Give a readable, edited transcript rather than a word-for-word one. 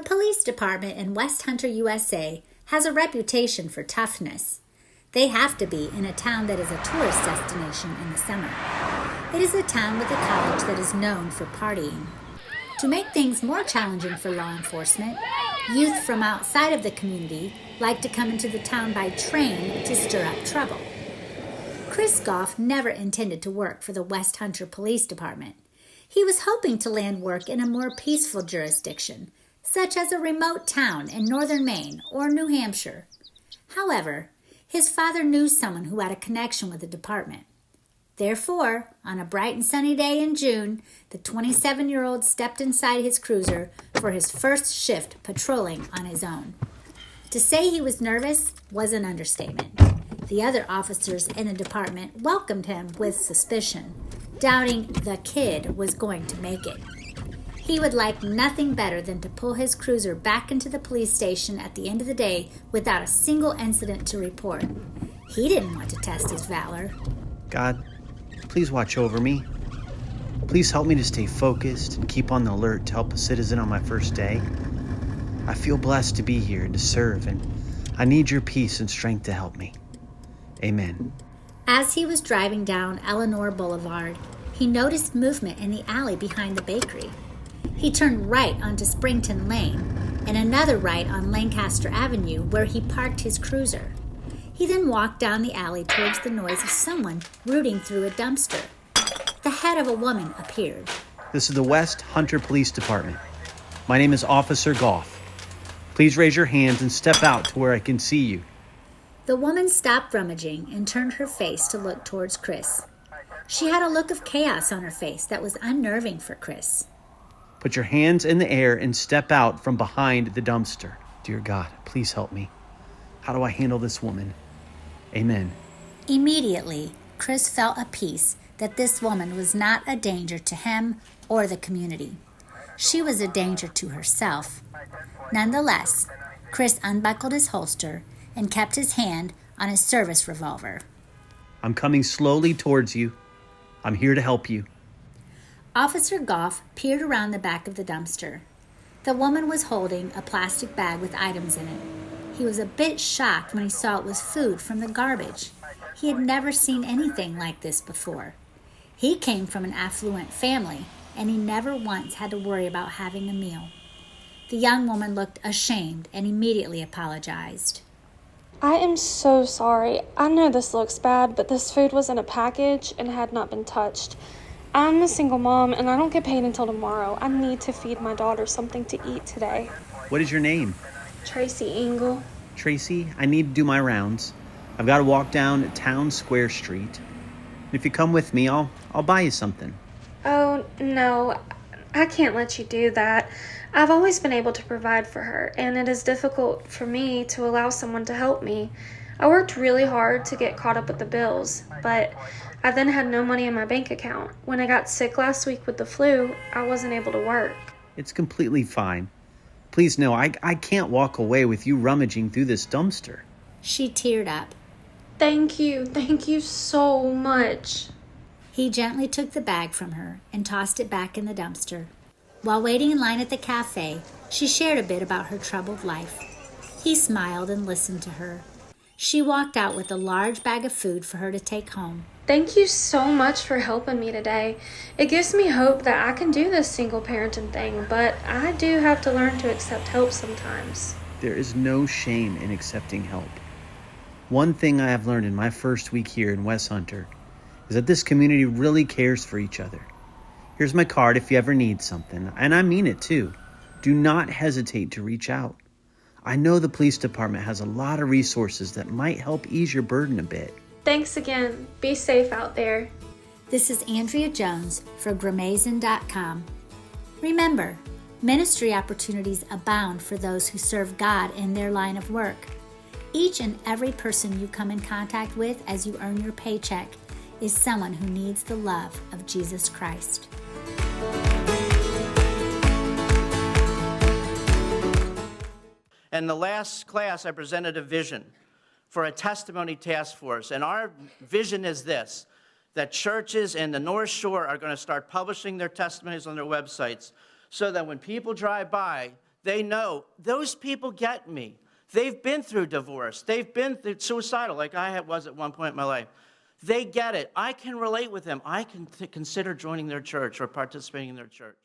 police department in West Hunter, USA has a reputation for toughness. They have to be in a town that is a tourist destination in the summer. It is a town with a college that is known for partying. To make things more challenging for law enforcement, youth from outside of the community like to come into the town by train to stir up trouble. Chris Goff never intended to work for the West Hunter Police Department. He was hoping to land work in a more peaceful jurisdiction, such as a remote town in northern Maine or New Hampshire. However, his father knew someone who had a connection with the department. Therefore, on a bright and sunny day in June, the 27-year-old stepped inside his cruiser for his first shift patrolling on his own. To say he was nervous was an understatement. The other officers in the department welcomed him with suspicion, doubting the kid was going to make it. He would like nothing better than to pull his cruiser back into the police station at the end of the day without a single incident to report. He didn't want to test his valor. God, please watch over me. Please help me to stay focused and keep on the alert to help a citizen on my first day. I feel blessed to be here and to serve, and I need your peace and strength to help me. Amen. As he was driving down Eleanor Boulevard, he noticed movement in the alley behind the bakery. He turned right onto Springton Lane and another right on Lancaster Avenue, where he parked his cruiser. He then walked down the alley towards the noise of someone rooting through a dumpster. The head of a woman appeared. This is the West Hunter Police Department. My name is Officer Goff. Please raise your hands and step out to where I can see you. The woman stopped rummaging and turned her face to look towards Chris. She had a look of chaos on her face that was unnerving for Chris. Put your hands in the air and step out from behind the dumpster. Dear God, please help me. How do I handle this woman? Amen. Immediately, Chris felt a peace that this woman was not a danger to him or the community. She was a danger to herself. Nonetheless, Chris unbuckled his holster and kept his hand on his service revolver. I'm coming slowly towards you. I'm here to help you. Officer Goff peered around the back of the dumpster. The woman was holding a plastic bag with items in it. He was a bit shocked when he saw it was food from the garbage. He had never seen anything like this before. He came from an affluent family, and he never once had to worry about having a meal. The young woman looked ashamed and immediately apologized. I am so sorry. I know this looks bad, but this food was in a package and had not been touched. I'm a single mom, and I don't get paid until tomorrow. I need to feed my daughter something to eat today. What is your name? Tracey Engle. Tracy, I need to do my rounds. I've got to walk down Town Square Street. If you come with me, I'll buy you something. Oh, no. I can't let you do that. I've always been able to provide for her, and it is difficult for me to allow someone to help me. I worked really hard to get caught up with the bills, but I then had no money in my bank account. When I got sick last week with the flu, I wasn't able to work. It's completely fine. Please know, I can't walk away with you rummaging through this dumpster. She teared up. Thank you so much. He gently took the bag from her and tossed it back in the dumpster. While waiting in line at the cafe, she shared a bit about her troubled life. He smiled and listened to her. She walked out with a large bag of food for her to take home. Thank you so much for helping me today. It gives me hope that I can do this single parenting thing, but I do have to learn to accept help sometimes. There is no shame in accepting help. One thing I have learned in my first week here in West Hunter is that this community really cares for each other. Here's my card if you ever need something, and I mean it too. Do not hesitate to reach out. I know the police department has a lot of resources that might help ease your burden a bit. Thanks again. Be safe out there. This is Andrea Jones for Gramazin.com. Remember, ministry opportunities abound for those who serve God in their line of work. Each and every person you come in contact with as you earn your paycheck is someone who needs the love of Jesus Christ. In the last class, I presented a vision for a testimony task force. And our vision is this, that churches in the North Shore are going to start publishing their testimonies on their websites so that when people drive by, They know those people get me. They've been through divorce. They've been through suicidal like I was at one point in my life. They get it. I can relate with them. I can consider joining their church or participating in their church.